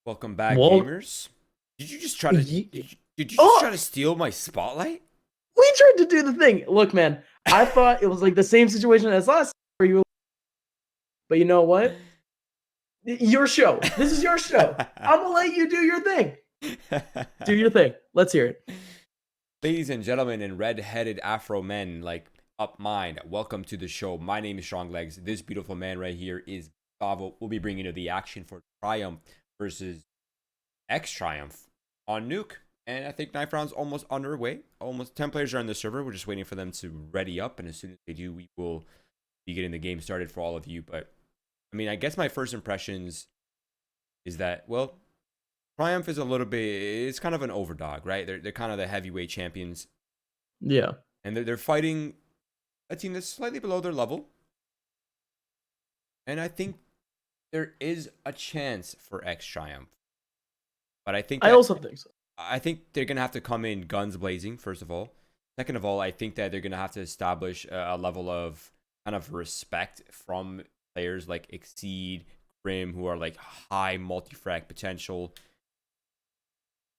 Welcome back, Well, gamers. Did you just try to ye- did you just try oh, to steal my spotlight? we tried to do the thing. Look, man, I thought it was like the same situation as last time where you. But you know what? Your show. This is your show. I'm gonna let you do your thing. Do your thing. Let's hear it. Ladies and gentlemen and red-headed Afro men like Upmind, welcome to the show. My name is Strong Legs. This beautiful man right here is Gustavo. We'll be bringing you the action for Triumph versus X Triumph on Nuke. And I think knife round's almost underway. Almost 10 players are on the server. We're just waiting for them to ready up. And as soon as they do, we will be getting the game started for all of you. But, I mean, I guess my first impressions is that, well, Triumph is a little bit, it's kind of an overdog, right? They're kind of the heavyweight champions. Yeah. And they're fighting a team that's slightly below their level. And I think there is a chance for X Triumph. But I think I that also think so. I think they're going to have to come in guns blazing, first of all. Second of all, I think that they're going to have to establish a level of kind of respect from players like Exceed, Grim, who are like high multi-frag potential.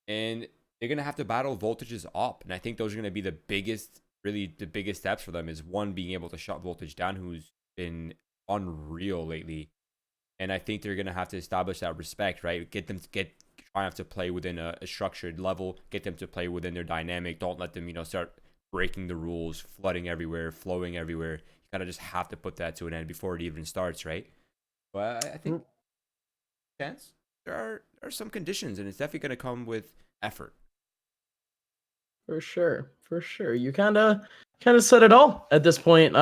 And they're going to have to battle voltages up. And I think those are going to be the biggest steps for them is one, being able to shut voltage down, who's been unreal lately. And I think they're going to have to establish that respect, right? Get Triumph to play within a structured level, get them to play within their dynamic. Don't let them, start breaking the rules, flooding everywhere, flowing everywhere. You kind of just have to put that to an end before it even starts, right? But I think chance there are some conditions, and it's definitely going to come with effort. For sure. For sure. You kind of said it all at this point.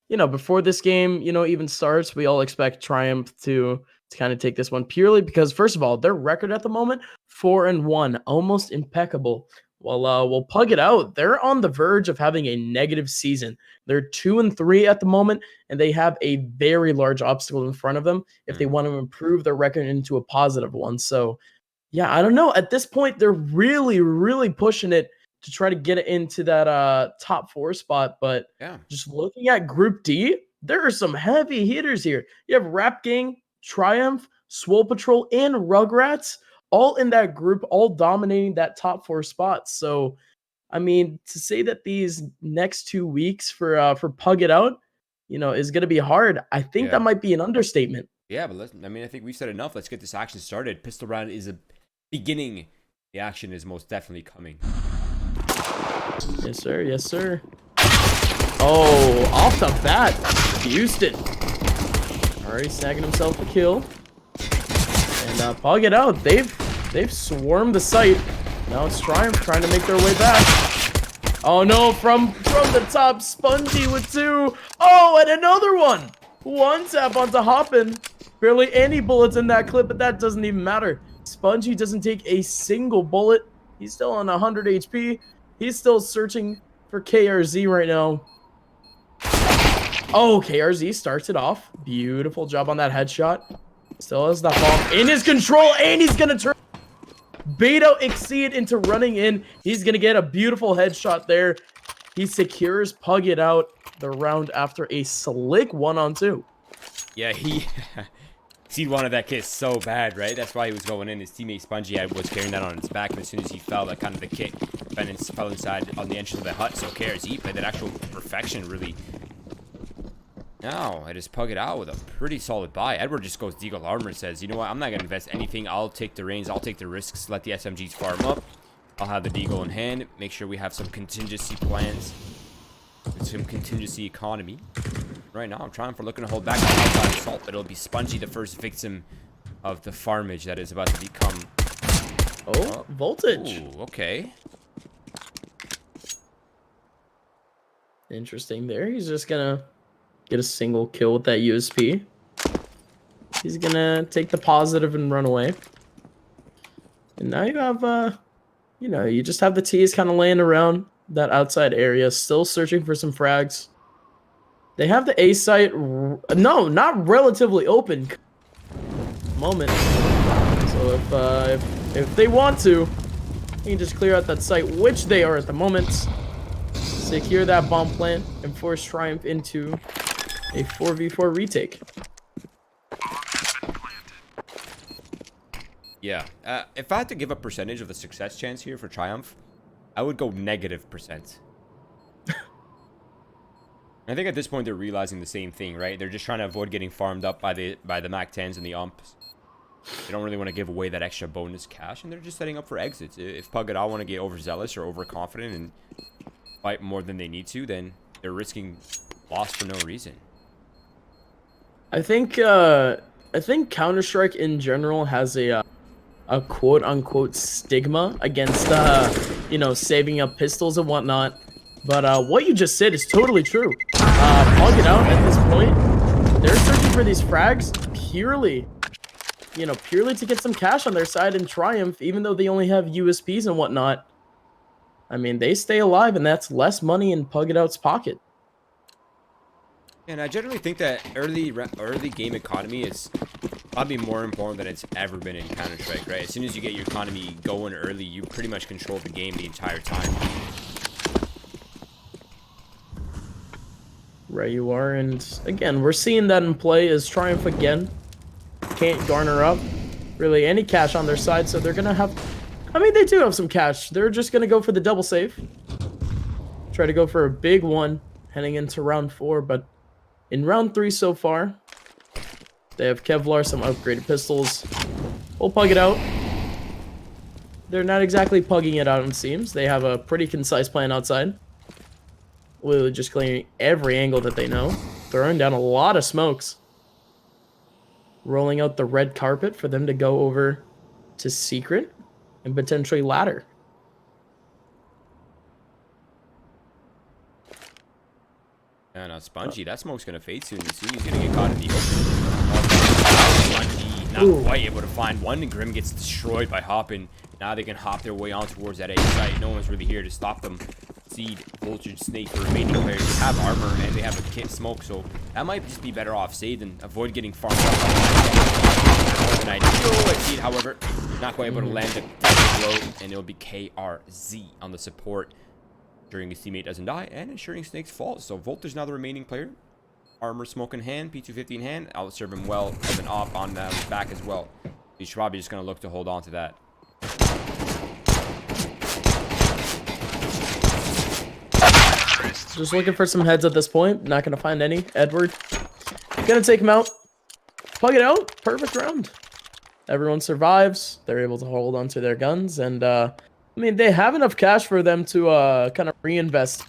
Before this game, even starts, we all expect Triumph to kind of take this one purely because, first of all, their record at the moment 4-1, almost impeccable. We'll Pug It Out. They're on the verge of having a negative season. They're 2-3 at the moment, and they have a very large obstacle in front of them if they want to improve their record into a positive one. So, yeah, I don't know. At this point, they're really, really pushing it to try to get it into that top 4 spot. But Yeah. just looking at Group D, there are some heavy hitters here. You have Rap Gang, Triumph, Swole Patrol, and Rugrats all in that group, all dominating that top 4 spots. So, I mean, to say that these next 2 weeks for Pug It Out, is going to be hard, I think that might be an understatement. Yeah, but I think we've said enough. Let's get this action started. Pistol round is a beginning. The action is most definitely coming. Yes, sir. Yes, sir. Oh, off the bat, Houston already snagging himself a kill. And Pug It Out, they've swarmed the site. Now it's Triumph trying to make their way back. Oh no, from the top, Spongy with 2. Oh, and another one. One tap onto Hoppin. Barely any bullets in that clip, but that doesn't even matter. Spongy doesn't take a single bullet. He's still on 100 HP. He's still searching for KRZ right now. Oh, KRZ starts it off. Beautiful job on that headshot. Still has that bomb in his control, and he's going to turn Beto Exceed into running in. He's going to get a beautiful headshot there. He secures Pug It Out the round after a slick 1-on-2. Yeah, Exceed wanted that kiss so bad, right? That's why he was going in. His teammate Spongy was carrying that on his back, and as soon as he fell, that kind of the kick fell inside on the entrance of the hut. So KRZ played that actual perfection, really. Now, I just Pug It Out with a pretty solid buy. Edward just goes Deagle Armor and says, you know what, I'm not going to invest anything. I'll take the reins. I'll take the risks. Let the SMGs farm up. I'll have the Deagle in hand. Make sure we have some contingency plans. Some contingency economy. Right now, I'm trying for looking to hold back on outside assault, but it'll be Spongy, the first victim of the farmage that is about to become. Oh, voltage. Ooh, okay. Interesting there. He's just going to get a single kill with that USP. He's going to take the positive and run away. And now you have, you just have the T's kind of laying around that outside area, still searching for some frags. They have the A site, no, not relatively open moment. So if they want to, they can just clear out that site, which they are at the moment. Secure that bomb plant and force Triumph into a 4v4 retake. Yeah. If I had to give a percentage of the success chance here for Triumph, I would go -%. I think at this point they're realizing the same thing, right? They're just trying to avoid getting farmed up by the Mac 10s and the umps. They don't really want to give away that extra bonus cash, and they're just setting up for exits. If Pug It Out want to get overzealous or overconfident and fight more than they need to, then they're risking loss for no reason. I think Counter-Strike in general has a quote-unquote stigma against you know, saving up pistols and whatnot. But what you just said is totally true. Pug It Out at this point, they're searching for these frags purely, you know, purely to get some cash on their side in Triumph, even though they only have USPs and whatnot. I mean, they stay alive, and that's less money in Pug It Out's pocket. And I generally think that early game economy is probably more important than it's ever been in Counter-Strike, right? As soon as you get your economy going early, you pretty much control the game the entire time. Right, you are, and again, we're seeing that in play as Triumph again can't garner up really any cash on their side, so they're gonna have, I mean, they do have some cash. They're just gonna go for the double save, try to go for a big one heading into round 4, but in round 3 so far, they have Kevlar, some upgraded pistols. We'll Pug It Out. They're not exactly pugging it out, it seems. They have a pretty concise plan outside. Literally just clearing every angle that they know. Throwing down a lot of smokes. Rolling out the red carpet for them to go over to Secret and potentially ladder. And Spongy, that smoke's gonna fade soon. Soon he's gonna get caught in the open. Spongy not quite able to find one. Grim gets destroyed by hopping. Now they can hop their way on towards that A site. No one's really here to stop them. Seed, Vulture, Snake, the remaining players have armor and they have a kit smoke, so that might just be better off saved and avoid getting farmed up. An ideal Seed, however, not quite able to land the blow, and it'll be KRZ on the support, ensuring his teammate doesn't die and ensuring Snake's fall. So Volter's now the remaining player. Armor smoke in hand, P250 in hand. I'll serve him well as an op on his back as well. He's probably just gonna look to hold on to that. Just looking for some heads at this point. Not going to find any. Edward. Going to take him out. Pug It Out. Perfect round. Everyone survives. They're able to hold onto their guns. And, I mean, they have enough cash for them to kind of reinvest.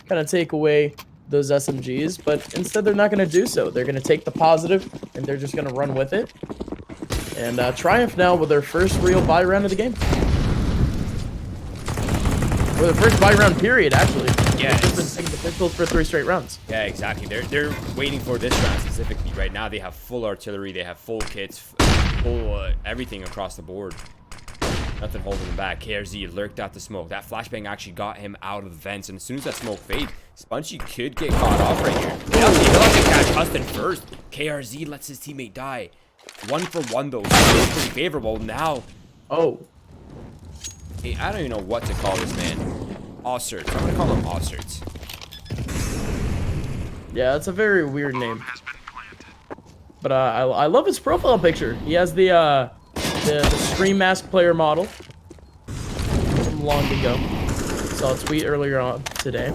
Kind of take away those SMGs. But instead, they're not going to do so. They're going to take the positive, and they're just going to run with it. And Triumph now with their first real buy round of the game. Or the first buy round period, actually. Yeah, they've been taking the pistols for 3 straight rounds. Yeah, exactly. They're waiting for this round specifically. Right now, they have full artillery, they have full kits, full everything across the board. Nothing holding them back. KRZ lurked out the smoke. That flashbang actually got him out of the vents, and as soon as that smoke fades, Spongy could get caught off right here. He'll have to catch Huston first. KRZ lets his teammate die. 1 for 1 though. Still pretty favorable now. Oh. Hey, I don't even know what to call this man. Ossert. I'm gonna call him Ossert. Yeah, that's a very weird name. But I love his profile picture. He has the Scream Mask player model from long ago. Saw a tweet earlier on today.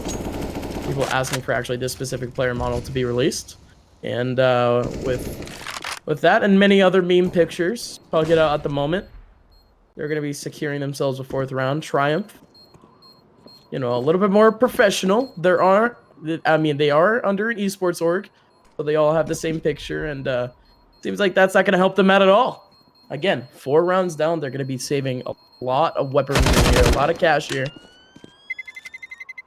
People asking for actually this specific player model to be released. And with that and many other meme pictures, Pug It Out at the moment. They're going to be securing themselves a 4th round. Triumph. You know, a little bit more professional. They are under an esports org, so they all have the same picture, and seems like that's not going to help them out at all. Again, 4 rounds down, they're going to be saving a lot of weaponry here, a lot of cash here.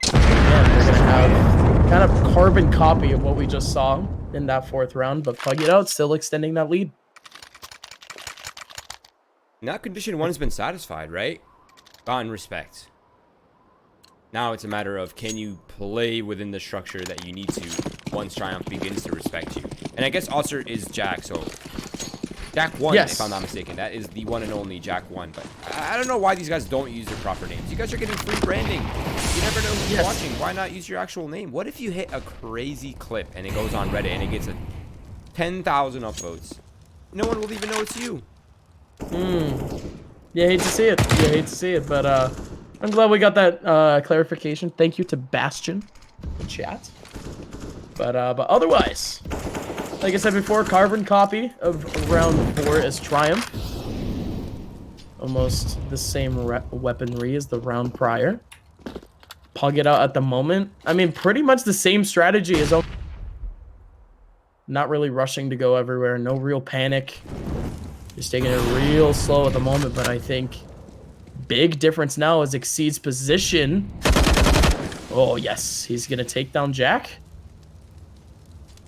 Again, they're going to have kind of carbon copy of what we just saw in that 4th round, but Pug It Out still extending that lead. Now condition 1 has been satisfied, right? Gotten respect. Now it's a matter of, can you play within the structure that you need to once Triumph begins to respect you? And I guess Ossert is Jack, so Jack 1, yes. If I'm not mistaken. That is the one and only Jack 1. But I don't know why these guys don't use their proper names. You guys are getting free branding. You never know who's watching. Why not use your actual name? What if you hit a crazy clip and it goes on Reddit and it gets a 10,000 upvotes? No one will even know it's you. You hate to see it. You hate to see it, but I'm glad we got that clarification. Thank you to Bastion in chat. But otherwise, like I said before, carbon copy of round 4 is Triumph. Almost the same weaponry as the round prior. Pug It Out at the moment. I mean, pretty much the same strategy as not really rushing to go everywhere. No real panic. Just taking it real slow at the moment, but I think big difference now is Exceed's position. Oh, yes. He's going to take down Jack.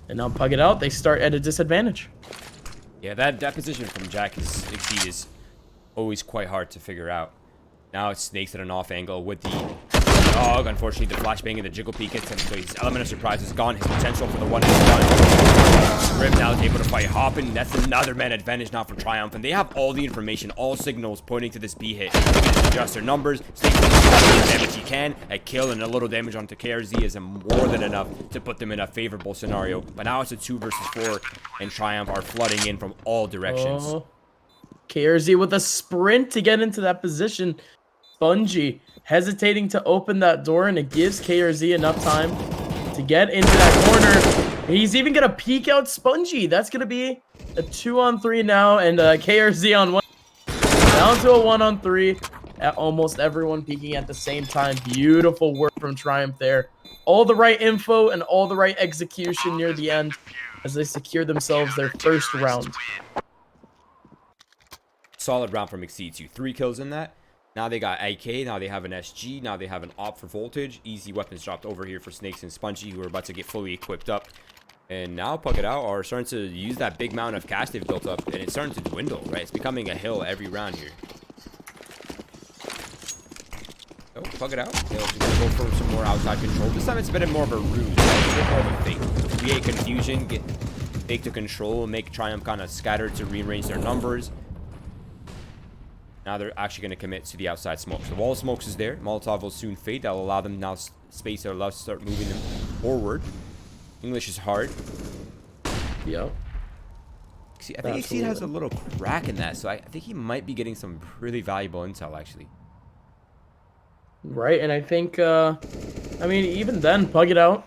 And now Pug It Out. They start at a disadvantage. Yeah, that position from Jack Exceed is always quite hard to figure out. Now it's Snakes at an off angle with the dog. Unfortunately, the flashbang and the jiggle peek gets him, so his element of surprise is gone. His potential for the one is done. Rip now is able to fight Hoppin. That's another man advantage now for Triumph, and they have all the information, all signals pointing to this B hit. They can adjust their numbers. Snakes can do the damage he can. A kill and a little damage onto KRZ is more than enough to put them in a favorable scenario. But now it's a 2 versus 4, and Triumph are flooding in from all directions. KRZ with a sprint to get into that position. Spongy hesitating to open that door, and it gives KRZ enough time to get into that corner. He's even gonna peek out Spongy. That's gonna be a 2-on-3 now, and KRZ on 1. Down to a 1-on-3. Almost everyone peeking at the same time. Beautiful work from Triumph there. All the right info and all the right execution near the end as they secure themselves their first round. Solid round from Exceed too. 3 kills in that. Now they got AK, now they have an SG, now they have an op for voltage. Easy weapons dropped over here for Snakes and Spongy, who are about to get fully equipped up. And now Pug It Out are starting to use that big mound of cash they've built up, and it's starting to dwindle, right? It's becoming a hill every round here. Oh, Pug It Out. They'll go for some more outside control. This time it's a bit more of a ruse, right? It's a bit more of a fake. Create confusion, get fake to control, and make Triumph kind of scatter to rearrange their numbers. Now they're actually going to commit to the outside smokes. The wall of smokes is there. Molotov will soon fade. That'll allow them now space that allows to start moving them forward. English is hard. Yep. See, I think Exceed has a little crack in that, so I think he might be getting some really valuable intel, actually. Right, and I think, I mean, even then, Pug It Out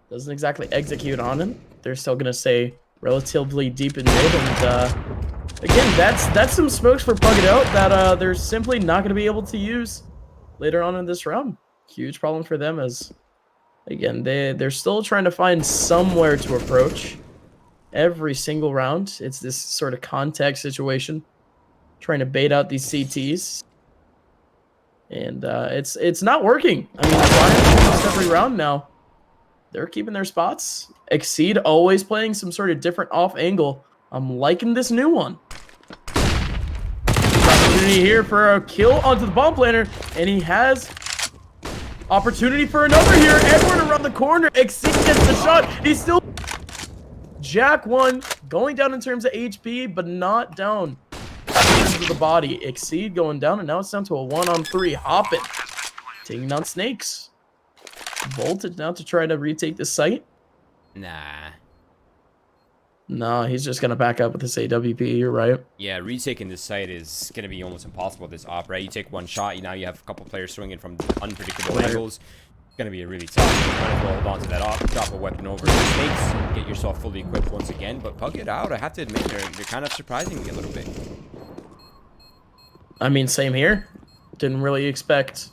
doesn't exactly execute on him. They're still going to stay relatively deep in mid, and, again, that's some smokes for Pug It Out that they're simply not going to be able to use later on in this round. Huge problem for them as, again, they're still trying to find somewhere to approach every single round. It's this sort of contact situation, trying to bait out these CTs. And it's not working. I mean, Triumph every round now. They're keeping their spots. Exceed always playing some sort of different off angle. I'm liking this new one. Opportunity here for a kill onto the bomb planter, and he has opportunity for another here. Edward around the corner. Exceed gets the shot. He's still Jack 1 going down in terms of HP, but not down in terms of the body. Exceed going down, and now it's down to a 1-on-3. Hoppin, taking down Snakes. Voltage now to try to retake the site. Nah. No, he's just going to back up with this AWP, you're right. Yeah, retaking this site is going to be almost impossible with this op, right? You take one shot, now you have a couple players swinging from unpredictable angles. It's going to be a really tough. You might as well hold on to that op, drop a weapon over to Snakes, get yourself fully equipped once again. But Pug It Out, I have to admit, they're kind of surprising me a little bit. I mean, same here. Didn't really expect,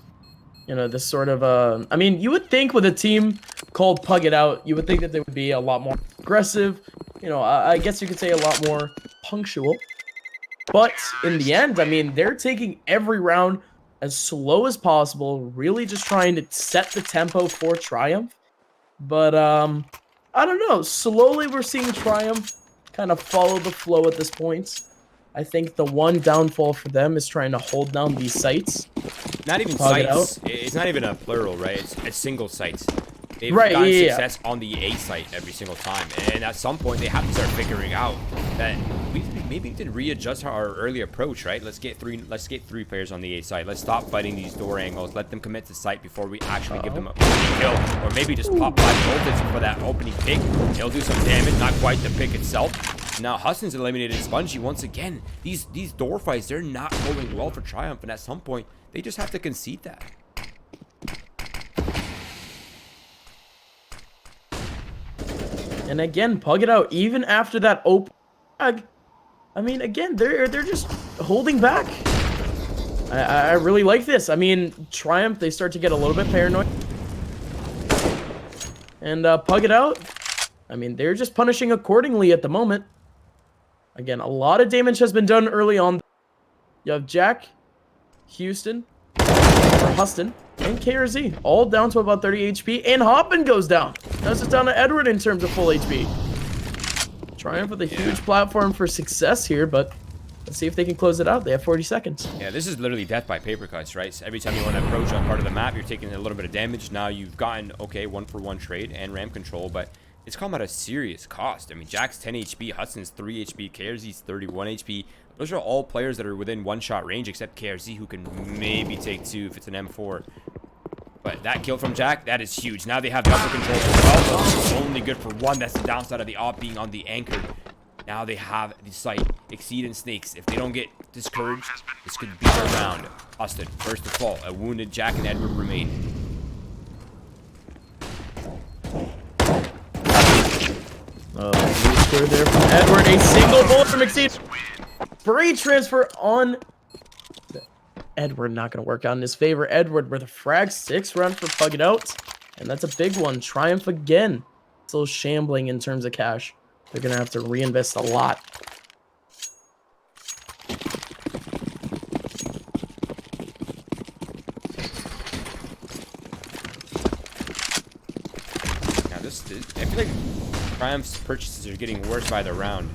you know, this sort of... I mean, you would think with a team called Pug It Out, you would think that they would be a lot more aggressive. You know, I guess you could say a lot more punctual. But in the end, I mean, they're taking every round as slow as possible, really just trying to set the tempo for Triumph. But, I don't know. Slowly we're seeing Triumph kind of follow the flow at this point. I think the one downfall for them is trying to hold down these sites. Not even sites. It's not even a plural, right? It's single sites. They've gotten success on the A site every single time, and at some point they have to start figuring out that we maybe did readjust our early approach, right? Let's get three players on the A site. Let's stop fighting these door angles. Let them commit to site before we actually give them a kill, or maybe just pop 5 voltage for that opening pick. It'll do some damage, not quite the pick itself, Now Huston's eliminated Spongy once again. These door fights, they're not going well for Triumph, and at some point, they just have to concede that. And again, Pug It Out, even after that open tag, I mean, again, they're just holding back. I really like this. I mean, Triumph, they start to get a little bit paranoid. And Pug It Out, I mean, they're just punishing accordingly at the moment. Again, a lot of damage has been done early on. You have Jack, Houston, or Huston, and KRZ, all down to about 30 HP, and Hoppin goes down. Now it's just down to Edward in terms of full HP. Triumph with a huge platform for success here, but let's see if they can close it out. They have 40 seconds. Yeah, this is literally death by paper cuts, right? So every time you want to approach on part of the map, you're taking a little bit of damage. Now you've gotten, okay, 1-for-1 trade and ramp control, but it's come at a serious cost. I mean, Jack's 10 HP, Hudson's 3 HP, KRZ's 31 HP. Those are all players that are within one-shot range, except KRZ, who can maybe take 2 if it's an M4. But that kill from Jack, that is huge. Now they have double control as well, but it's only good for 1. That's the downside of the op being on the anchor. Now they have the site, Exceed and Snakes. If they don't get discouraged, this could be their round. Huston, first to fall. A wounded Jack and Edward remain. Huge clear there from Edward. A single bullet from Exceed. Free transfer on Edward, not going to work out in his favor. Edward with a frag 6 round for Pug It Out. And that's a big one. Triumph again. Still shambling in terms of cash. They're going to have to reinvest a lot. Now I feel like Triumph's purchases are getting worse by the round.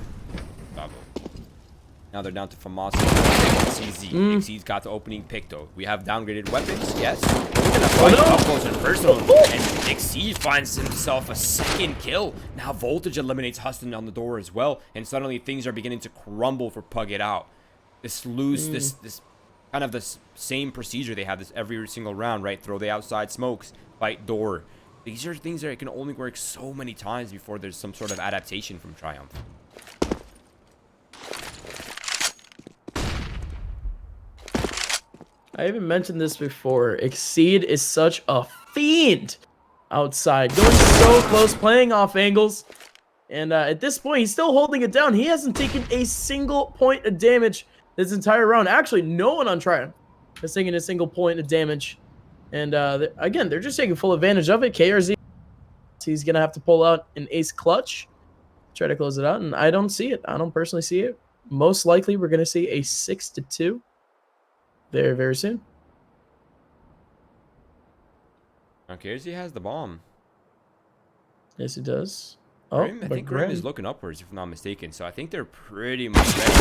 Now they're down to Famas. CZ. Exceed's got the opening pick, though. We have downgraded weapons, yes. We're gonna fight up close and personal. And Exceed finds himself a second kill. Now Voltage eliminates Huston on the door as well. And suddenly things are beginning to crumble for Pug It Out. This kind of the same procedure they have this every single round, right? Throw the outside smokes, fight door. These are things that can only work so many times before there's some sort of adaptation from Triumph. I even mentioned this before. Exceed is such a fiend outside. Going so close, playing off angles. And at this point, he's still holding it down. He hasn't taken a single point of damage this entire round. Actually, no one on Triumph has taken a single point of damage. And again, they're just taking full advantage of it. KRZ, he's going to have to pull out an ace clutch. Try to close it out. And I don't see it. I don't personally see it. Most likely, we're going to see a 6-2. There very soon. Okay, he has the bomb. Yes, he does. Grim, I think Grim is looking upwards, if I'm not mistaken. So I think they're pretty much ready.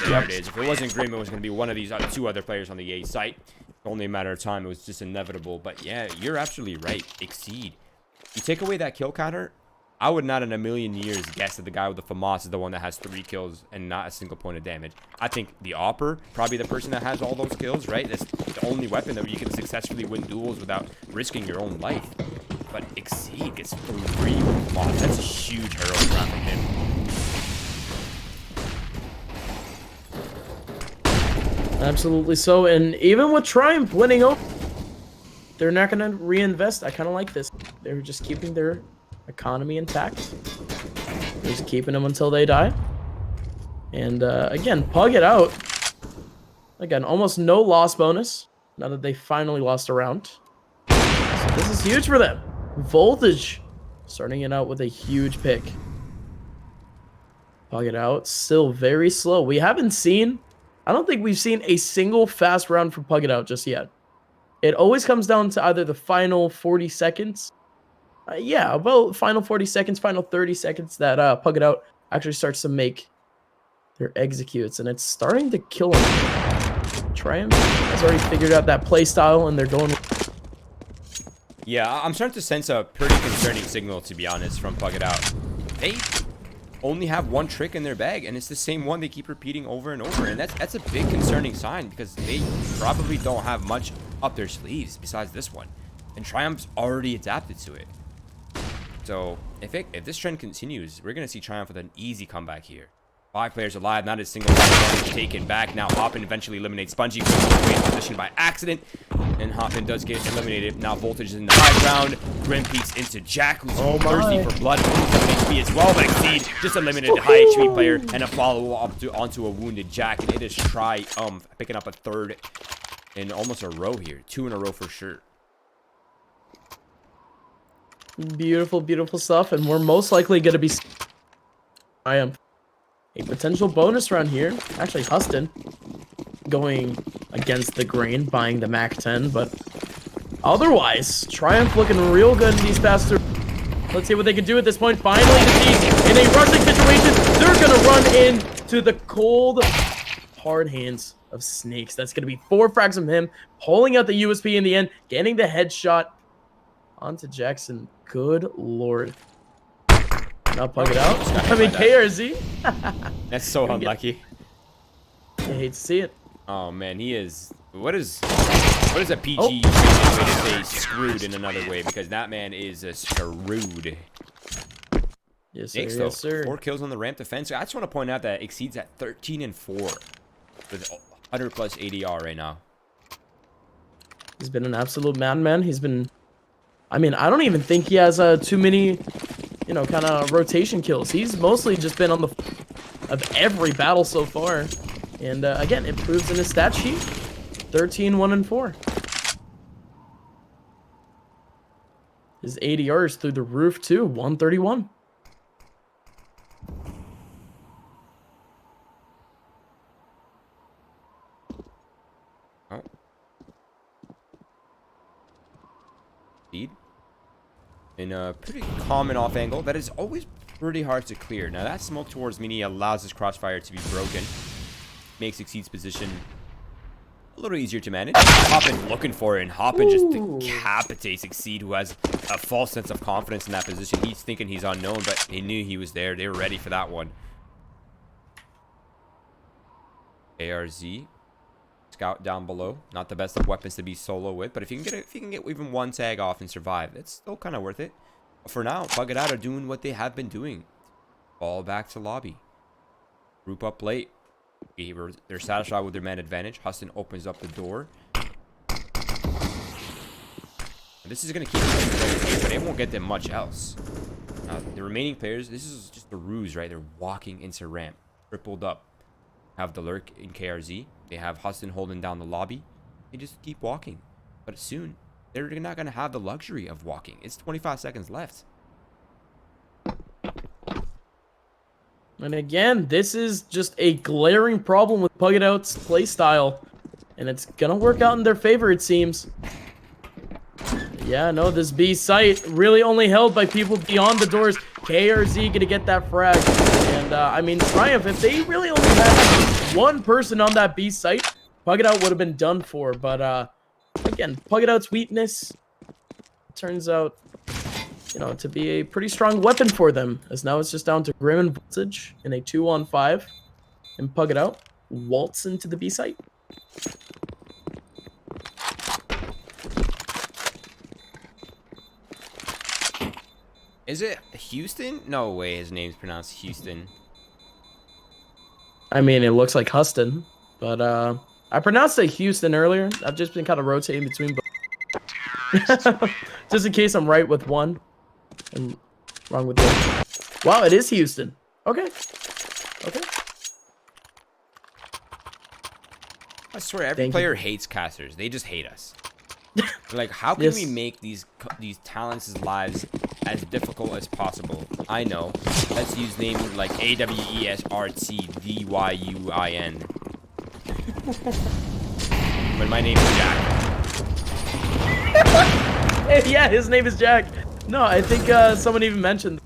There it is. If it wasn't Grim, it was going to be one of these 2 other players on the A site. Only a matter of time. It was just inevitable. But yeah, you're absolutely right. Exceed. You take away that kill counter, I would not in a million years guess that the guy with the FAMAS is the one that has 3 kills and not a single point of damage. I think the Opper, probably the person that has all those kills, right? That's the only weapon that you can successfully win duels without risking your own life. But Exceed gets 3 with FAMAS. That's a huge heroic round from him. Absolutely so. And even with Triumph winning over, they're not going to reinvest. I kind of like this. They're just keeping their economy intact. Just keeping them until they die. And again, Pug It Out. Again, almost no loss bonus now that they finally lost a round. So this is huge for them. Voltage starting it out with a huge pick. Pug It Out still very slow. We haven't seen, I don't think we've seen a single fast round for Pug It Out just yet. It always comes down to either the final 40 seconds. Yeah, about final 40 seconds, final 30 seconds that Pug It Out actually starts to make their executes, and it's starting to kill them. Triumph has already figured out that play style, and they're going. Yeah, I'm starting to sense a pretty concerning signal, to be honest, from Pug It Out. They only have 1 trick in their bag, and it's the same one they keep repeating over and over, and that's a big concerning sign because they probably don't have much up their sleeves besides this one, and Triumph's already adapted to it. So if this trend continues, we're going to see Triumph with an easy comeback here. 5 players alive, not a single one taken back. Now Hoppin eventually eliminates Spongy, away in position by accident. And Hoppin does get eliminated. Now Voltage is in the high ground. Grim peeks into Jack, who's thirsty for blood. HP as well, but Exceed just eliminated a high HP player and a follow-up onto a wounded Jack. And it is Triumph picking up a 3rd in almost a row here. 2 in a row for sure. Beautiful, beautiful stuff. And we're most likely going to be Triumph. A potential bonus run here. Actually, Huston going against the grain, buying the Mac 10, but otherwise, Triumph looking real good in these past 2. Let's see what they can do at this point. Finally, the in a rushing situation, they're going to run into the cold, hard hands of Snakes. That's going to be 4 frags from him, pulling out the USP in the end, getting the headshot onto Jackson. Good lord. Now Pug It Out. I mean, KRZ. That's so unlucky. I hate to see it. Oh man, he is. What is a PG way to say screwed in another way? Because that man is screwed. Yes, sir. Next, Yes, sir. 4 kills on the ramp defense. I just want to point out that Exceeds at 13 and 4 with 100+ ADR right now. He's been an absolute madman. He's been. I mean, I don't even think he has too many, you know, kind of rotation kills. He's mostly just been on the of every battle so far. And again, it proves in his stat sheet. 13, 1, and 4. His ADR is through the roof too, 131. Oh. Speed. In a pretty common off angle that is always pretty hard to clear. Now that smoke towards Mini allows his crossfire to be broken. Makes Exceed's position a little easier to manage. Hoppin looking for it, and Hoppin just decapitates Exceed, who has a false sense of confidence in that position. He's thinking he's unknown, but he knew he was there. They were ready for that one. ARZ. Scout down below. Not the best of weapons to be solo with, but if you can get even 1 tag off and survive, it's still kind of worth it. But for now, Pug It Out are doing what they have been doing. Fall back to lobby. Group up late. They're satisfied with their man advantage. Huston opens up the door. And this is going to keep them, but it won't get them much else. The remaining players, this is just a ruse, right? They're walking into ramp. Tripled up. Have the lurk in KRZ. They have Huston holding down the lobby. They just keep walking. But soon, they're not going to have the luxury of walking. It's 25 seconds left. And again, this is just a glaring problem with Pug It Out's playstyle. And it's going to work out in their favor, it seems. Yeah, no, this B site really only held by people beyond the doors. KRZ going to get that frag. And, I mean, Triumph, if they really only had 1 person on that B site, Pug It Out would have been done for. But, again, Pug It Out's weakness turns out, you know, to be a pretty strong weapon for them. As now it's just down to Grim and Voltage in a 2-on-5. And Pug It Out waltz into the B site. Is it Houston? No way his name's pronounced Houston. I mean, it looks like Huston, but I pronounced it Houston earlier. I've just been kind of rotating between both. Just in case I'm right with one and wrong with the other. Wow, it is Houston. Okay. Okay. I swear, every player hates casters. They just hate us. Like, how can we make these talents' lives as difficult as possible? I know. Let's use names like AWESRTDYUIN. But my name is Jack. Yeah, his name is Jack. No, I think someone even mentioned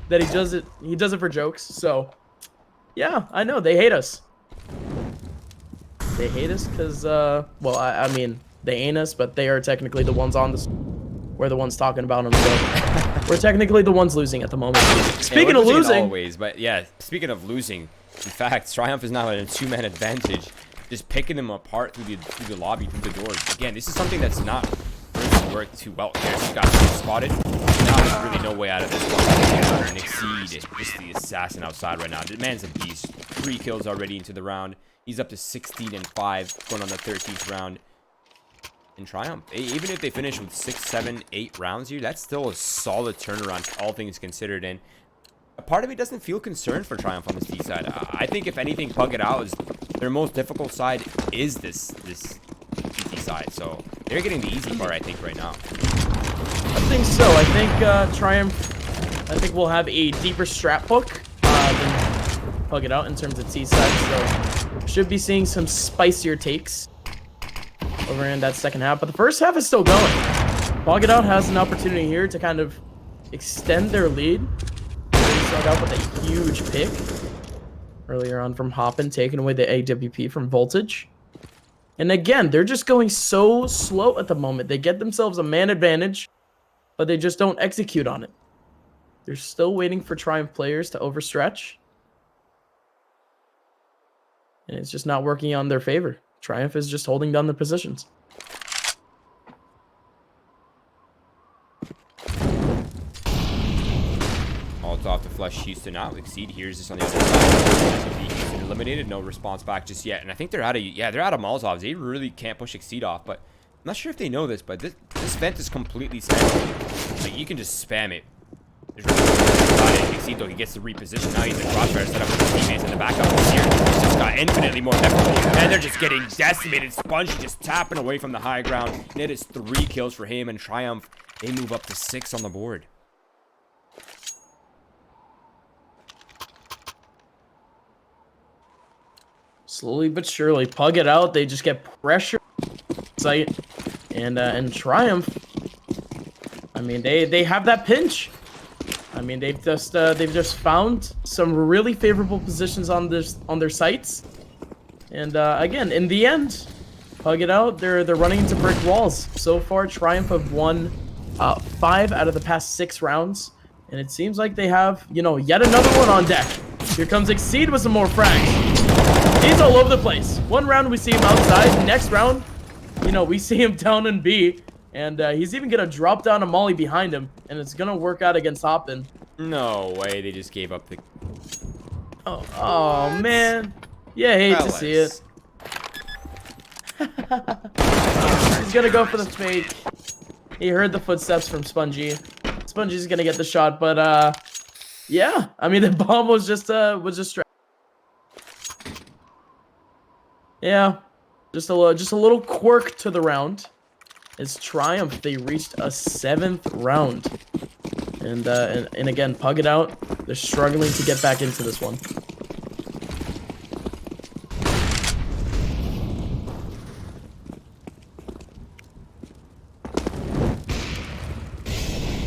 that he does it. He does it for jokes. So, yeah, I know they hate us. They hate us because, well, I mean, they ain't us, but they are technically the ones on this. We're the ones talking about them, so we're technically the ones losing at the moment. Speaking of losing, always, but yeah, speaking of losing, in fact, Triumph is now at a 2-man advantage, just picking them apart through the lobby, through the doors. Again, this is something that's not work too well. There's this guy spotted. Now there's really no way out of this one. And Exceed, just the assassin outside right now. The man's a beast. 3 kills already into the round. He's up to 16-5, going on the 13th round. In Triumph, even if they finish with 6, 7, 8 rounds here, that's still a solid turnaround, all things considered. And a part of me doesn't feel concerned for Triumph on this D side. I think if anything, Pug It Out is their most difficult side is this easy side. So they're getting the easy part, I think, right now. I think so. I think Triumph, I think we'll have a deeper strat book than Pug It Out in terms of T side. So should be seeing some spicier takes over in that second half, but the first half is still going. Pug It Out has an opportunity here to kind of extend their lead. They started out with a huge pick earlier on from Hoppin, taking away the AWP from Voltage. And again, they're just going so slow at the moment. They get themselves a man advantage, but they just don't execute on it. They're still waiting for Triumph players to overstretch. And it's just not working on their favor. Triumph is just holding down the positions. Alt off to flush Houston out. Exceed here's this on the other side. Houston eliminated, no response back just yet. And I think they're out of Molotovs. They really can't push Exceed off, but I'm not sure if they know this, but this vent is completely spammed. Like, you can just spam it. There's really Exceed, though, he gets to reposition. Now he's in crossfire set up with his teammates in the backup here. He's just got infinitely more difficult. And they're just getting decimated. Sponge just tapping away from the high ground. And it is 3 kills for him, and Triumph, they move up to 6 on the board. Slowly but surely, Pug It Out. They just get pressure site, and Triumph. I mean, they have that pinch. I mean, they've just found some really favorable positions on their sites, and again, in the end, Pug It Out. They're running into brick walls. So far, Triumph have won 5 out of the past 6 rounds, and it seems like they have yet another one on deck. Here comes Exceed with some more frags. He's all over the place. One round we see him outside. Next round, we see him down in B. And he's even going to drop down a molly behind him. And it's going to work out against Hoppin. No way. They just gave up the... Oh man. Yeah, I hate to see it. He's going to go for the fake. He heard the footsteps from Spongy. Spongy's going to get the shot. But, yeah. I mean, the bomb was just yeah. Just a little quirk to the round. It's Triumph. They reached a 7th round, and again, Pug It Out. They're struggling to get back into this one.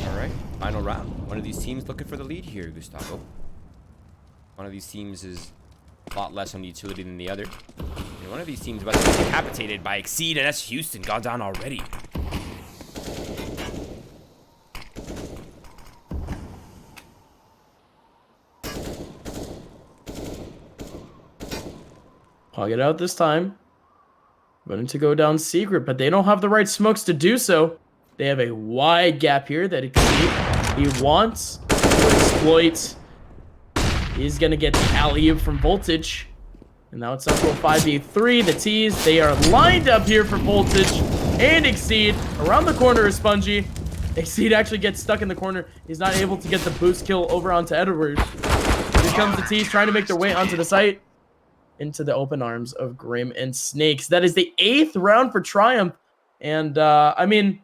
All right, final round. One of these teams looking for the lead here, Gustavo. One of these teams is a lot less on utility than the other. And one of these teams about to get decapitated by Exceed, and that's Houston gone down already. Pug It Out this time. Running to go down secret, but they don't have the right smokes to do so. They have a wide gap here that Exceed, he wants to exploit. He's going to get the alley-oop from Voltage. And now it's up to a 5v3. The T's, they are lined up here for Voltage and Exceed. Around the corner is Spongy. Exceed actually gets stuck in the corner. He's not able to get the boost kill over onto Edwards. Here comes the T's trying to make their way onto the site. Into the open arms of Grim and Snakes. That is the 8th round for Triumph. And, I mean,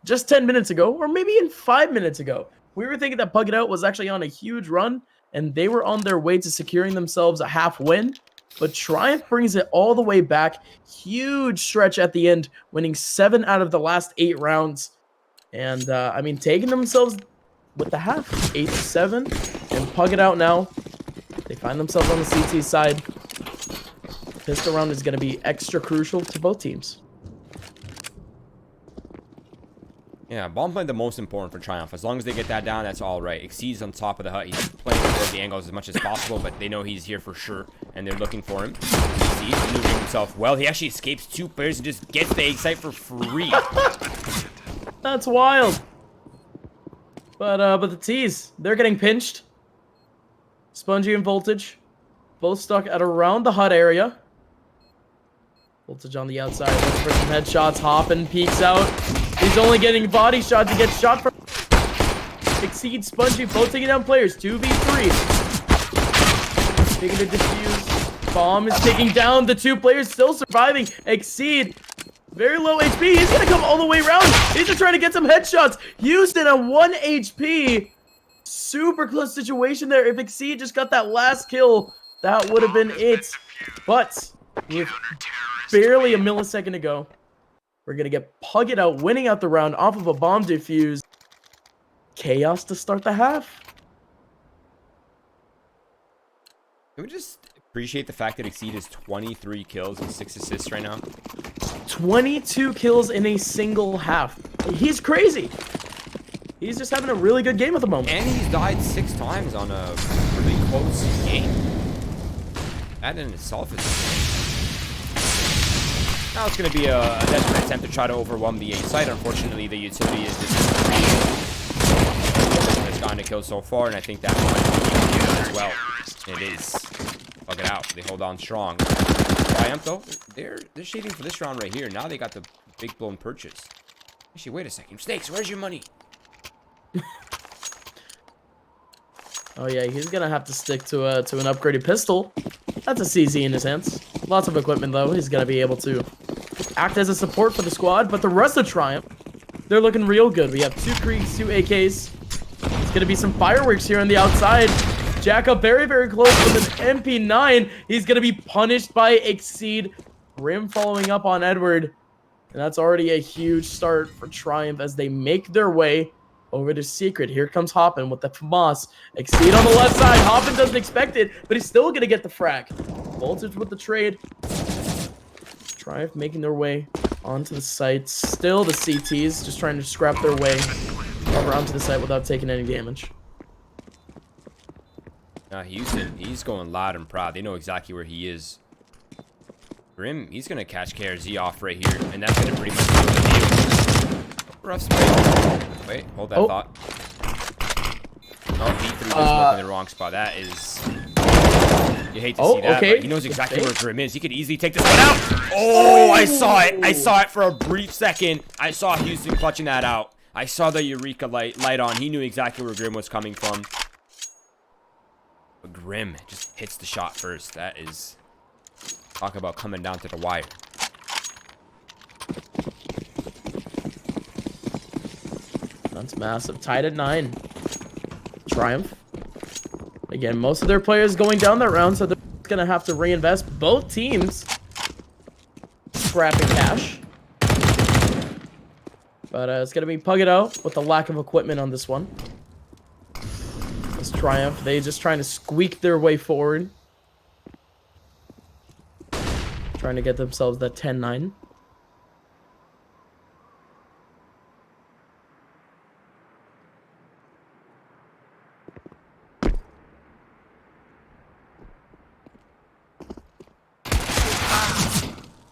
just 10 minutes ago, or maybe in 5 minutes ago, we were thinking that Pug It Out was actually on a huge run, and they were on their way to securing themselves a half win. But Triumph brings it all the way back. Huge stretch at the end, winning 7 out of the last 8 rounds. And, I mean, taking themselves with the half, 8-7. And Pug It Out now. They find themselves on the CT side. Pistol round is going to be extra crucial to both teams. Yeah, bomb playing the most important for Triumph. As long as they get that down, that's all right. Exceed's on top of the hut. He's playing towards the angles as much as possible, but they know he's here for sure, and they're looking for him. He's moving himself well. He actually escapes 2 players and just gets the egg site for free. That's wild. But the T's, they're getting pinched. Spongy and Voltage, both stuck at around the hut area. Voltage on the outside, looking for some headshots. Hoppin peeks out. He's only getting body shots. He gets shot from Exceed, Spongy, both taking down players. 2v3. Taking to defuse. Bomb is taking down the two players, still surviving. Exceed, very low HP. He's gonna come all the way around. He's just trying to get some headshots. Houston at 1 HP. Super close situation there. If Exceed just got that last kill, that would have been it. But with barely a millisecond to go, we're gonna get Pug It Out winning out the round off of a bomb defuse. Chaos to start the half. Can we just appreciate the fact that Exceed is 23 kills and 6 assists right now? 22 kills in a single half. He's crazy. He's just having a really good game at the moment. And he's died 6 times on a really close game. That in itself is... Now it's going to be a desperate attempt to try to overwhelm the A site. Unfortunately, the utility is just has gotten a kill so far, and I think that might be as well. It is. Pug It Out. They hold on strong. Triumph, though, they're shading for this round right here. Now they got the big blown purchase. Actually, wait a second. Stakes, where's your money? Oh yeah, he's gonna have to stick to an upgraded pistol. That's a CZ in his hands. Lots of equipment though. He's gonna be able to act as a support for the squad. But the rest of Triumph, they're looking real good. We have 2 Creeks, 2 AKs. It's gonna be some fireworks here on the outside. Jack up very, very close with an MP9. He's gonna be punished by Exceed. Grim following up on Edward. And that's already a huge start for Triumph as they make their way over to Secret. Here comes Hoppin with the FAMAS. Exceed on the left side. Hoppin doesn't expect it, but he's still going to get the frag. Voltage with the trade. Triumph making their way onto the site. Still the CTs just trying to scrap their way over onto the site without taking any damage. Houston, he's going loud and proud. They know exactly where he is. Grim, he's going to catch KRZ off right here, and that's going to pretty much do the deal. Rough spray. Wait, hold that thought. Oh, he threw this smoke in the wrong spot. That is... You hate to see that, okay. but he knows exactly where Grim is. He could easily take this one out. Oh, I saw it. I saw it for a brief second. I saw Houston clutching that out. I saw the Eureka light on. He knew exactly where Grim was coming from. But Grim just hits the shot first. That is... Talk about coming down to the wire. That's massive. Tied at 9. Triumph. Again, most of their players going down that round, so they're going to have to reinvest. Both teams scrapping cash. But it's going to be Pug It Out with the lack of equipment on this one. This Triumph, they just trying to squeak their way forward. Trying to get themselves that 10-9.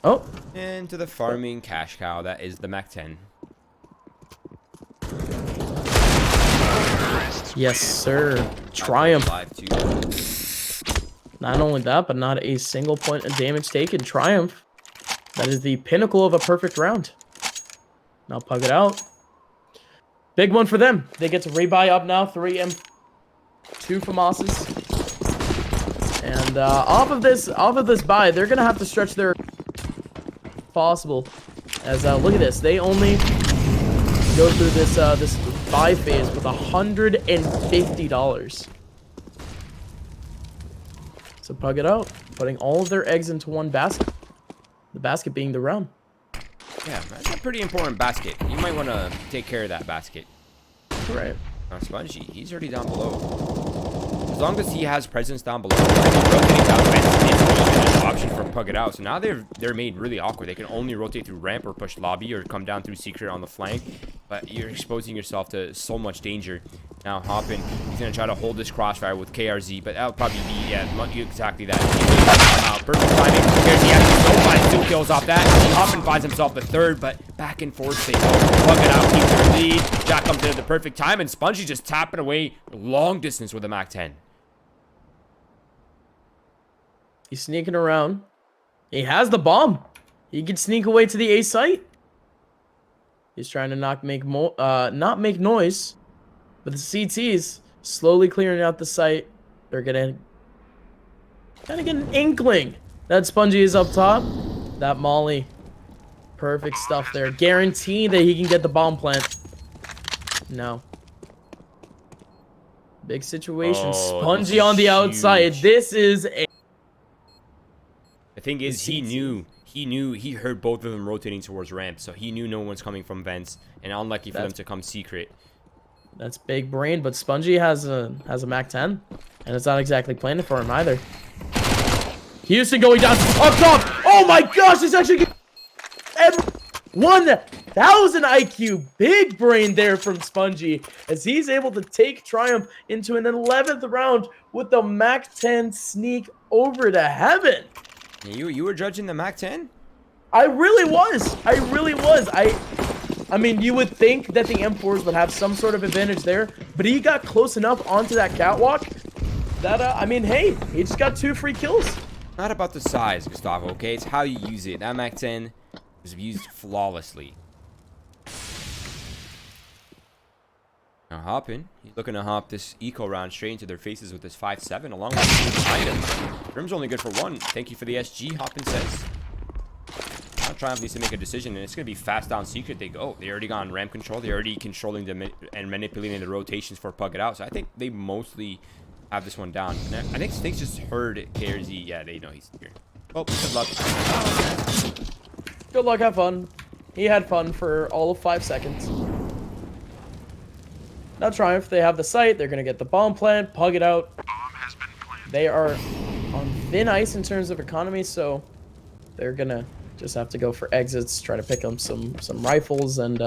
Oh. Into the farming cash cow. That is the Mac-10. Yes, sir. Triumph. Not only that, but not a single point of damage taken. Triumph. That is the pinnacle of a perfect round. Now Pug It Out. Big one for them. They get to rebuy up now. 3 M, 2 FAMASes. And off of this buy, they're gonna have to stretch their possible. As look at this, they only go through this this buy phase with $150. So Pug It Out, putting all of their eggs into one basket. The basket being the round. Yeah, that's a pretty important basket. You might want to take care of that basket. Right. Spongy, he's already down below. As long as he has presence down below, rotating down ramp is an option for Pug It Out. So now they're made really awkward. They can only rotate through ramp or push lobby or come down through secret on the flank. but you're exposing yourself to so much danger. Now Hoppin, he's gonna try to hold this crossfire with KRZ, but that'll probably be exactly that. Perfect timing. KRZ actually still finds 2 kills off that. Hoppin finds himself the 3rd, but back and forth they go. Pug It Out, keeps their lead. Jack comes in at the perfect time, and Spongy just tapping away long distance with a MAC-10. He's sneaking around. He has the bomb. He can sneak away to the A site. He's trying to not make noise. But the CTs slowly clearing out the site. They're gonna kind of get an inkling that Spongy is up top. That molly. Perfect stuff there. Guarantee that he can get the bomb plant. No. Big situation. Spongy on the outside. This is a... The thing is, he heard both of them rotating towards ramp, so he knew no one's coming from vents, and unlucky for them to come secret. That's big brain, but Spongy has a MAC-10, and it's not exactly planning for him either. Houston going down up top. Oh my gosh, it's actually 1,000 IQ. Big brain there from Spongy, as he's able to take Triumph into an 11th round with the MAC-10 sneak over to heaven. You were judging the MAC-10? I really was. I mean, you would think that the M4s would have some sort of advantage there, but he got close enough onto that catwalk that, I mean, hey, he just got 2 free kills. Not about the size, Gustavo, okay? It's how you use it. That MAC-10 was used flawlessly. Now Hoppin, he's looking to hop this eco round straight into their faces with this 5-7 along with behind him. Grim's only good for 1. Thank you for the SG, Hoppin says. Now Triumph needs to make a decision, and it's going to be fast down secret. They already got on ramp control. They're already controlling and manipulating the rotations for Pug It Out. So I think they mostly have this one down. And I think Snakes just heard KRZ. Yeah, they know he's here. Well, good luck. Good luck, have fun. He had fun for all of 5 seconds. Now Triumph, they have the site. They're going to get the bomb plant, Pug It Out. They are on thin ice in terms of economy, so they're going to just have to go for exits, try to pick up some rifles, and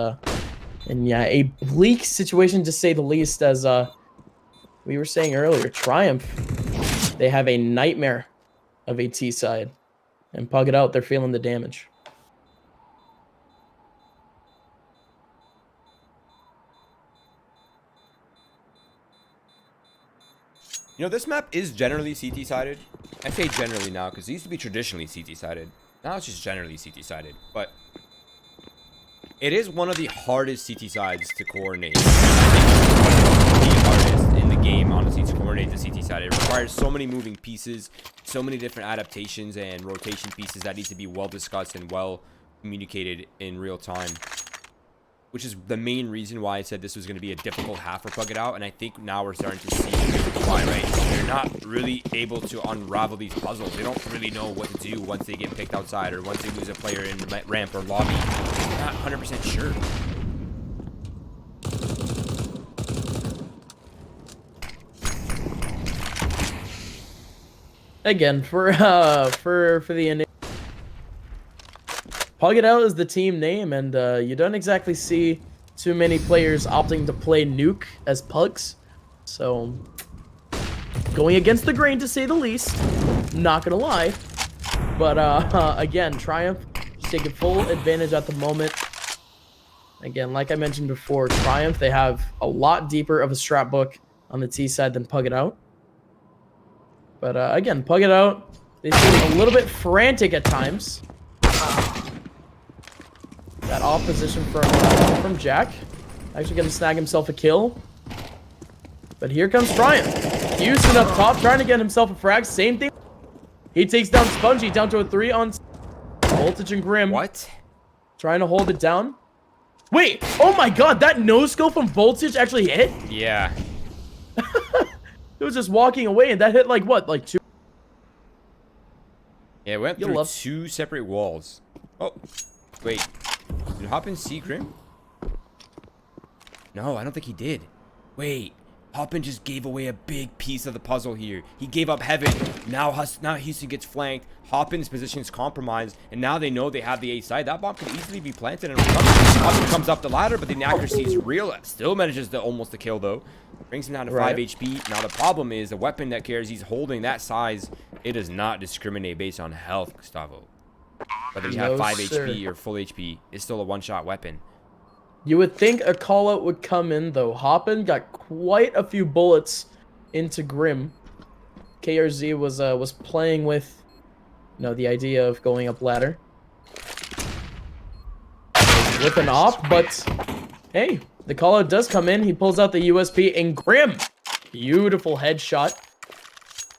yeah, a bleak situation to say the least, as we were saying earlier. Triumph, they have a nightmare of a T side, and Pug It Out, they're feeling the damage. You know, this map is generally CT-sided. I say generally now because it used to be traditionally CT-sided. Now it's just generally CT-sided. But it is one of the hardest CT sides to coordinate. I think the hardest in the game, honestly, to coordinate the CT side. It requires so many moving pieces, so many different adaptations and rotation pieces that need to be well discussed and well communicated in real time. Which is the main reason why I said this was going to be a difficult half for Pug It Out, and I think now we're starting to see why, right? They're not really able to unravel these puzzles. They don't really know what to do once they get picked outside or once they lose a player in ramp or lobby. They're not 100% sure. Again, for the Pug It Out is the team name, and you don't exactly see too many players opting to play Nuke as Pugs. So, going against the grain to say the least, not gonna lie. But again, Triumph just taking full advantage at the moment. Again, like I mentioned before, Triumph, they have a lot deeper of a strat book on the T side than Pug It Out. But again, Pug It Out, they seem a little bit frantic at times. That off position from Jack. Actually going to snag himself a kill. But here comes Triumph. Houston up top, trying to get himself a frag. Same thing. He takes down Spongy, down to a 3 on Voltage and Grim. What? Trying to hold it down. Wait, oh my god, that no-scope from Voltage actually hit? Yeah. It was just walking away, and that hit like what? Like 2? Yeah, it went through 2 separate walls. Oh, wait. Did Hoppin see Grim? No, I don't think he did. Wait. Hoppin just gave away a big piece of the puzzle here. He gave up heaven. Now Houston gets flanked. Hoppin's position is compromised, and now they know they have the A side. That bomb could easily be planted, and Hoppin comes up the ladder, but the inaccuracy is real. Still manages to almost a kill though. Brings him down to 5 HP. Now the problem is the weapon that KRZ's holding, that size, it does not discriminate based on health, Gustavo. Whether you have 5 HP or full HP, it's still a one-shot weapon. You would think a call-out would come in, though. Hoppin got quite a few bullets into Grim. KRZ was playing with, the idea of going up ladder. With an op, but hey, the call-out does come in. He pulls out the USP, and Grim, beautiful headshot.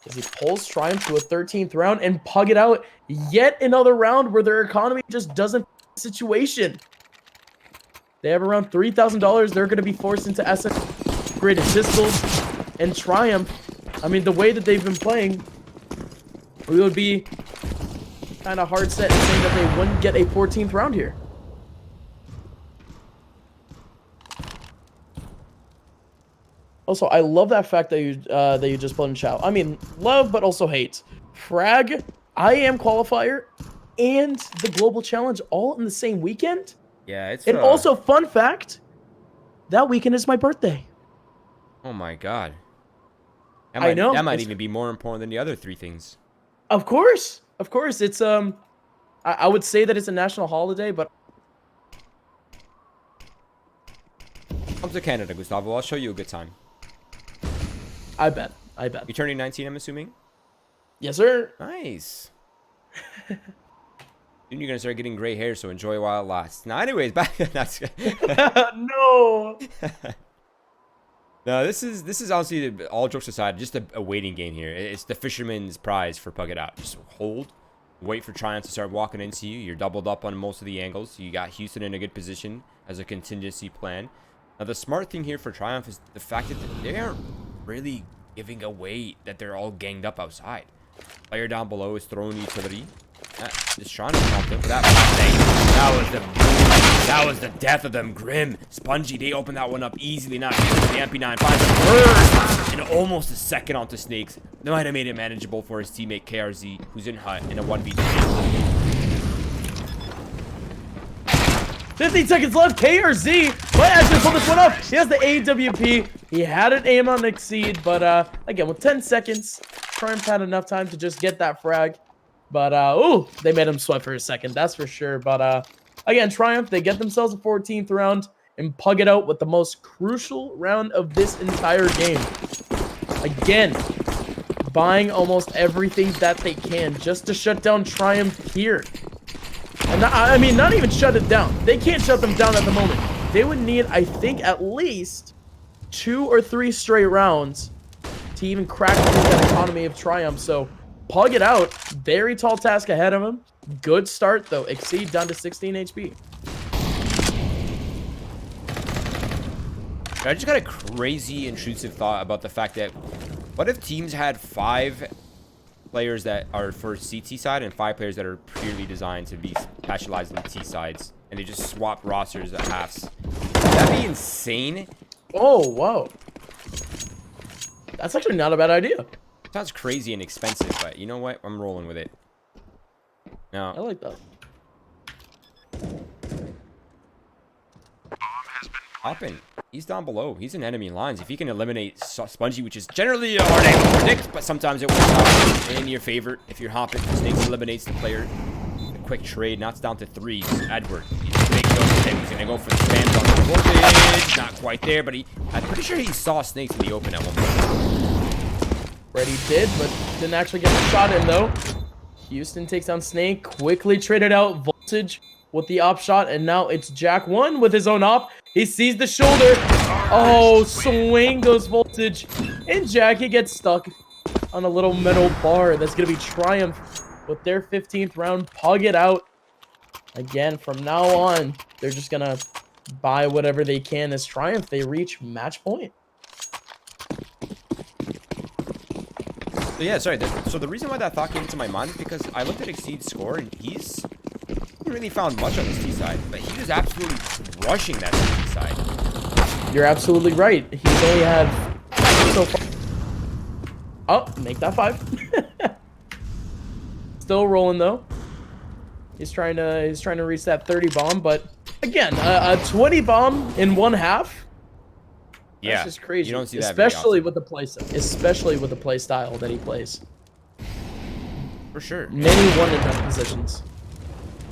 As he pulls Triumph to a 13th round and Pug It Out. Yet another round where their economy just doesn't fit the situation. They have around $3,000. They're going to be forced into SF grid pistols and Triumph. I mean, the way that they've been playing, we would be kind of hard set in saying that they wouldn't get a 14th round here. Also, I love that fact that you just put in chat. I mean, love, but also hate. Frag, IAM qualifier, and the global challenge all in the same weekend. Yeah, it's. And also, fun fact, that weekend is my birthday. Oh my god. I know. That might even be more important than the other 3 things. Of course, it's I would say that it's a national holiday, but. Come to Canada, Gustavo. I'll show you a good time. I bet. You're turning 19, I'm assuming? Yes, sir. Nice. Soon you're gonna start getting gray hair, so enjoy while it lasts. Now, anyways, back. No. No, this is honestly, all jokes aside, just a waiting game here. It's the fisherman's prize for Pug It Out. Just hold, wait for Triumph to start walking into you. You're doubled up on most of the angles. You got Houston in a good position as a contingency plan. Now, the smart thing here for Triumph is the fact that they aren't really giving away that they're all ganged up outside. Player down below is throwing utility. Just trying to prompt him for that. That was the death of them. Grim, Spongy, they opened that one up easily. Not the MP9 finds the first and almost a second onto Snakes. They might have made it manageable for his teammate KRZ, who's in hut in a 1v3. 15 seconds left. KRZ might actually pull this one up. He has the AWP. He had an aim on Exceed, but again, with 10 seconds, Triumph had enough time to just get that frag. But ooh, they made him sweat for a second, that's for sure. But again, Triumph, they get themselves a 14th round and Pug It Out with the most crucial round of this entire game. Again, buying almost everything that they can just to shut down Triumph here. And I mean, not even shut it down. They can't shut them down at the moment. They would need, I think, at least 2 or 3 straight rounds to even crack through that economy of Triumph. So, Pug It Out, very tall task ahead of him. Good start, though. Exceed down to 16 HP. I just got a crazy intrusive thought about the fact that what if teams had 5 players that are for CT side and 5 players that are purely designed to be specialized in T sides, and they just swap rosters at halves? That'd be insane. Oh, wow. That's actually not a bad idea. Sounds crazy and expensive, but you know what? I'm rolling with it. Now, I like that. Hoppin, he's down below. He's in enemy lines. If he can eliminate Spongy, which is generally a hard angle to predict, but sometimes it works out in your favor. If you're Hoppin, Snakes eliminates the player. A quick trade. Now it's down to 3. Edward. He's going to go for the spams on the voltage. Not quite there, but I'm pretty sure he saw Snakes in the open at one point. Reddy did, but didn't actually get the shot in, though. Houston takes down Snake. Quickly traded out Voltage with the op shot, and now it's Jack 1 with his own op. He sees the shoulder. Oh, swing goes Voltage. And Jackie gets stuck on a little metal bar. That's going to be Triumph with their 15th round. Pug It Out. Again, from now on, they're just going to buy whatever they can as Triumph. They reach match point. So yeah, sorry. So the reason why that thought came into my mind is because I looked at Exceed's score, and he hasn't really found much on his T side, but he was absolutely rushing that T side. You're absolutely right. He's only had so far. Oh, make that 5. Still rolling though. He's trying to reach that 30 bomb, but again, a 20 bomb in one half. Yeah, that's just crazy. You don't see that especially with the play style that he plays. For sure. Many 1-and-done positions.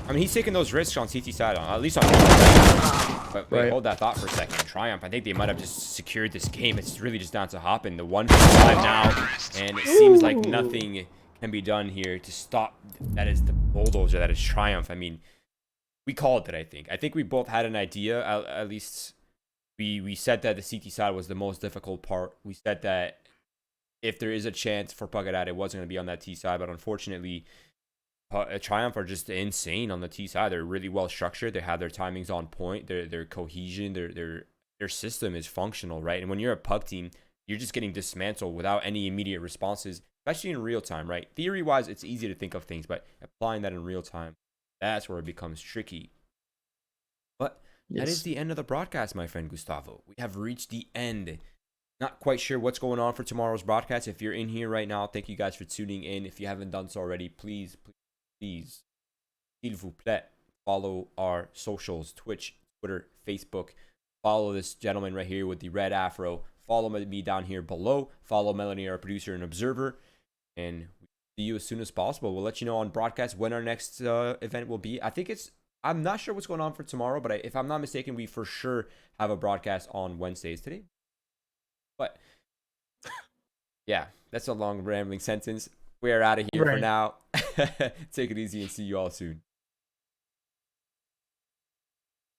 I mean, he's taking those risks on CT side, at least on CT. But wait, hold that thought for a second. Triumph, I think they might have just secured this game. It's really just down to Hoppin. The 1-5 now, and it seems like nothing can be done here to stop. That is the bulldozer. That is Triumph. I mean, we called it. I think we both had an idea. At least we said that the CT side was the most difficult part. We said that if there is a chance for Pug It Out, it wasn't going to be on that T side. But unfortunately, Triumph are just insane on the T side. They're really well structured. They have their timings on point. Their cohesion, their system is functional, right? And when you're a Pug team, you're just getting dismantled without any immediate responses, especially in real time, right? Theory-wise, it's easy to think of things, but applying that in real time, that's where it becomes tricky. But that is the end of the broadcast, my friend Gustavo. We have reached the end. Not quite sure what's going on for tomorrow's broadcast. If you're in here right now, thank you guys for tuning in. If you haven't done so already, please, s'il vous plaît, follow our socials, Twitch, Twitter, Facebook. Follow this gentleman right here with the red afro. Follow me down here below. Follow Melanie, our producer and observer. And we'll see you as soon as possible. We'll let you know on broadcast when our next event will be. I'm not sure what's going on for tomorrow, but if I'm not mistaken, we for sure have a broadcast on Wednesdays today. But yeah, that's a long rambling sentence. We are out of here for now. Take it easy and see you all soon.